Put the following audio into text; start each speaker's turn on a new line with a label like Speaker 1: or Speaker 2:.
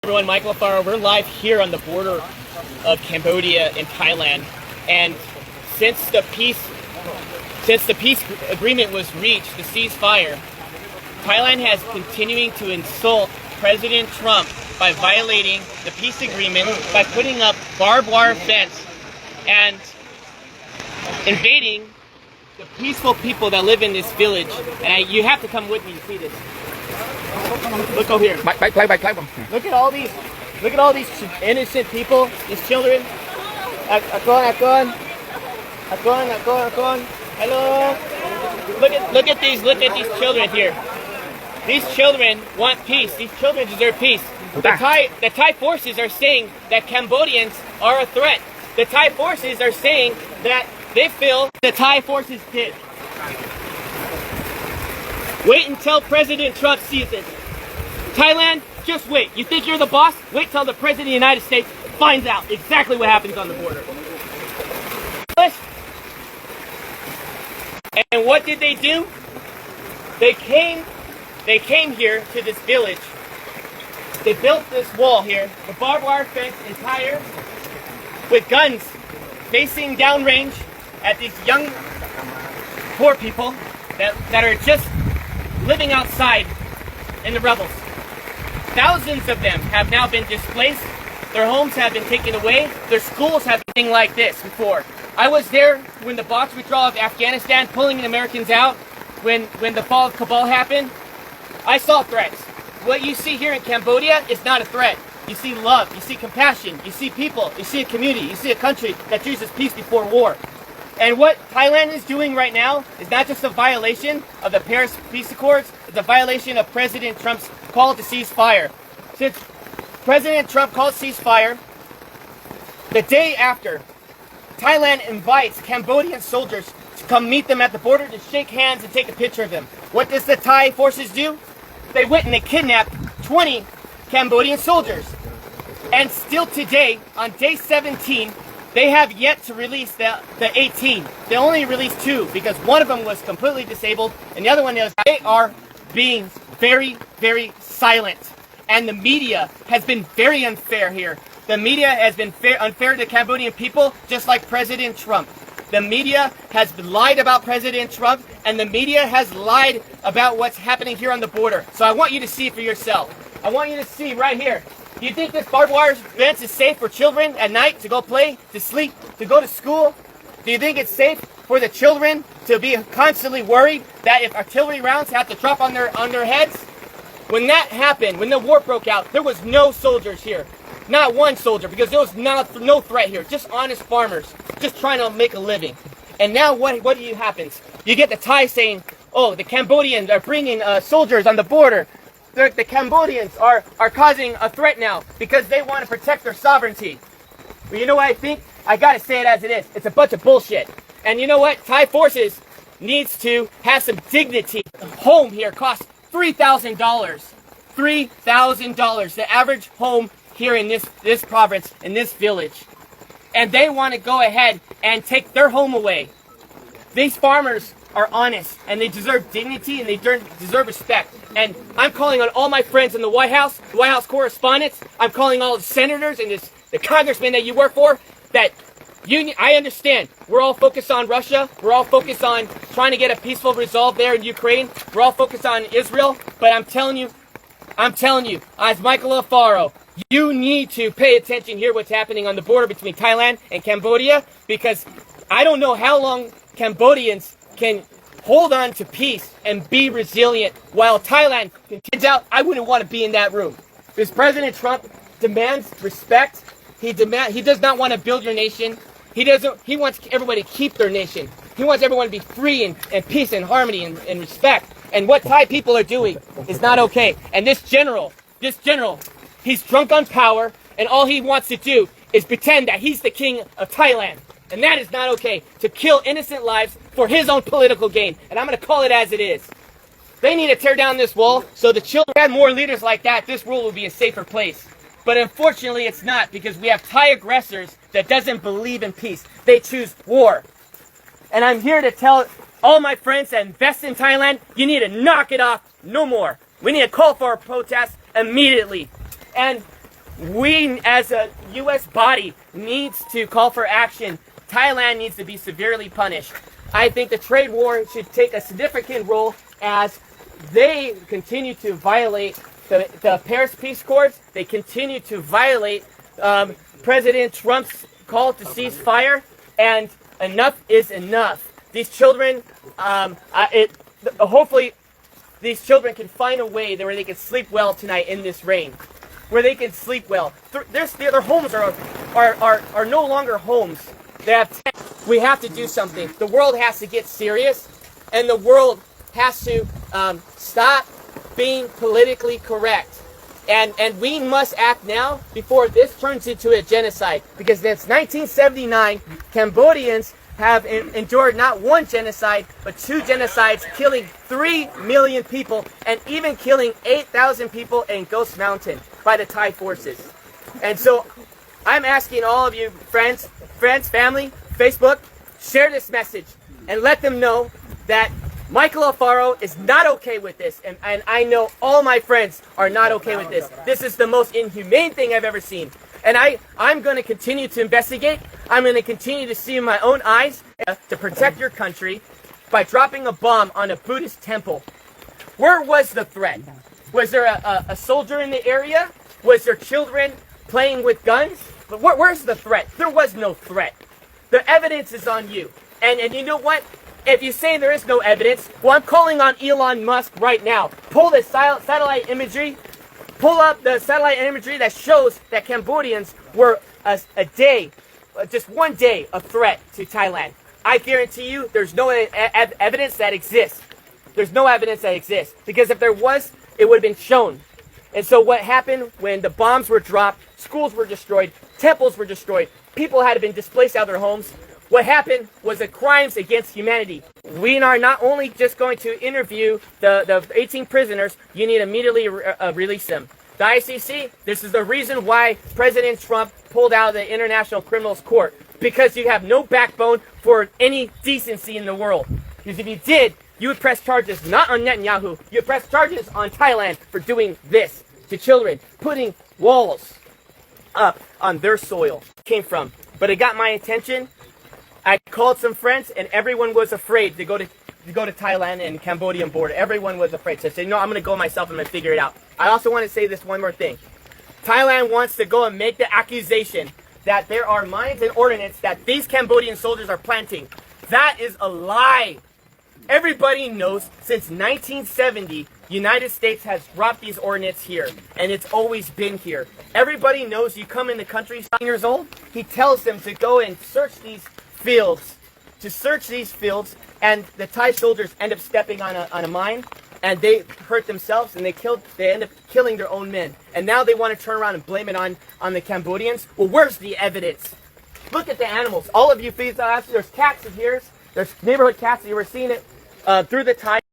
Speaker 1: Everyone, Michael Alfaro. We're live here on the border of Cambodia and Thailand, and since the peace agreement was reached, the ceasefire, Thailand has continuing to insult President Trump by violating the peace agreement by putting up barbed wire fence and invading the peaceful people that live in this village. And you have to come with me to see this. Look over here. Look at all these innocent people, these children. Akon. Hello. Look at these children here. These children want peace. These children deserve peace. The Thai forces are saying that Cambodians are a threat. The Thai forces are saying that they feel the Thai forces did. Wait until President Trump sees it. Thailand, just wait. You think you're the boss? Wait till the President of the United States finds out exactly what happens on the border. And what did they do? They came here to this village. They built this wall here, the barbed wire fence entire, with guns facing downrange at these young, poor people that are just living outside in the rebels. Thousands of them have now been displaced. Their homes have been taken away. Their schools have been like this before. I was there when the box withdrawal of Afghanistan, pulling the Americans out, when the fall of Kabul happened. I saw threats. What you see here in Cambodia is not a threat. You see love, you see compassion, you see people, you see a community, you see a country that chooses peace before war. And what Thailand is doing right now is not just a violation of the Paris Peace Accords, it's a violation of President Trump's call to ceasefire. Since President Trump called ceasefire, the day after, Thailand invites Cambodian soldiers to come meet them at the border to shake hands and take a picture of them. What does the Thai forces do? They went and they kidnapped 20 Cambodian soldiers. And still today, on day 17, they have yet to release the 18. They only released 2 because one of them was completely disabled and the other one is. They are being very, very silent. And the media has been very unfair here. The media has been unfair to the Cambodian people, just like President Trump. The media has lied about President Trump, and the media has lied about what's happening here on the border. So I want you to see for yourself. I want you to see right here. Do you think this barbed wire fence is safe for children at night to go play, to sleep, to go to school? Do you think it's safe for the children to be constantly worried that if artillery rounds have to drop on their heads? When that happened, when the war broke out, there was no soldiers here. Not one soldier, because there was no threat here. Just honest farmers, just trying to make a living. And now what happens? You get the Thai saying, oh, the Cambodians are bringing soldiers on the border. The Cambodians are causing a threat now because they want to protect their sovereignty. Well, you know what I think? I gotta say it as it is. It's a bunch of bullshit. And you know what? Thai forces needs to have some dignity. A home here costs $3,000. $3,000. The average home here in this province, in this village. And they want to go ahead and take their home away. These farmers are honest, and they deserve dignity, and they deserve respect. And I'm calling on all my friends in the White House correspondents. I'm calling all the senators and the congressmen that you work for, that I understand. We're all focused on Russia. We're all focused on trying to get a peaceful resolve there in Ukraine. We're all focused on Israel. But I'm telling you, as Michael Alfaro, you need to pay attention here what's happening on the border between Thailand and Cambodia, because I don't know how long Cambodians can hold on to peace and be resilient while Thailand continues out. I wouldn't want to be in that room. Because President Trump demands respect. He does not want to build your nation. He wants everybody to keep their nation. He wants everyone to be free and peace and harmony and respect. And what Thai people are doing is not okay. And this general, he's drunk on power, and all he wants to do is pretend that he's the king of Thailand. And that is not okay, to kill innocent lives for his own political gain. And I'm going to call it as it is. They need to tear down this wall so the children had more leaders like that. This world would be a safer place. But unfortunately, it's not, because we have Thai aggressors that doesn't believe in peace. They choose war. And I'm here to tell all my friends that invest in Thailand, you need to knock it off no more. We need to call for a protest immediately. And We, as a U.S. body, needs to call for action. Thailand needs to be severely punished. I think the trade war should take a significant role as they continue to violate the Paris Peace Accords. They continue to violate President Trump's call to cease fire, and enough is enough. These children, hopefully, these children can find a way where they can sleep well tonight in this rain, where they can sleep well. Their homes are no longer homes. We have to do something. The world has to get serious, and the world has to stop being politically correct. And we must act now before this turns into a genocide. Because since 1979, Cambodians have endured not one genocide, but two genocides, killing 3 million people and even killing 8,000 people in Ghost Mountain by the Thai forces. And so I'm asking all of you, friends, family, Facebook, share this message and let them know that Michael Alfaro is not okay with this, and I know all my friends are not okay with this. This is the most inhumane thing I've ever seen. And I'm going to continue to investigate. I'm going to continue to see in my own eyes to protect your country by dropping a bomb on a Buddhist temple. Where was the threat? Was there a soldier in the area? Was there children playing with guns? But where's the threat? There was no threat. The evidence is on you. And you know what? If you say there is no evidence, well, I'm calling on Elon Musk right now. Pull the satellite imagery. Pull up the satellite imagery that shows that Cambodians were just one day, a threat to Thailand. I guarantee you there's no evidence that exists. There's no evidence that exists. Because if there was, it would have been shown. And so what happened when the bombs were dropped, schools were destroyed, temples were destroyed, people had been displaced out of their homes, what happened was the crimes against humanity. We are not only just going to interview the 18 prisoners, you need to immediately release them. The ICC, this is the reason why President Trump pulled out of the International Criminals Court. Because you have no backbone for any decency in the world. Because if you did, you would press charges not on Netanyahu, you would press charges on Thailand for doing this to children, putting walls up on their soil. Came from. But it got my attention. I called some friends, and everyone was afraid to go to Thailand and Cambodian border. Everyone was afraid. So I said, no, I'm going to go myself. I'm going to figure it out. I also want to say this one more thing. Thailand wants to go and make the accusation that there are mines and ordnance that these Cambodian soldiers are planting. That is a lie. Everybody knows since 1970, United States has dropped these ordnance here, and it's always been here. Everybody knows you come in the country, 7 years old, he tells them to go and search these fields, and the Thai soldiers end up stepping on a mine, and they hurt themselves, and they end up killing their own men. And now they want to turn around and blame it on the Cambodians. Well, where's the evidence? Look at the animals. All of you, please, there's cats in here. There's neighborhood cats. You were seeing it through the Thai.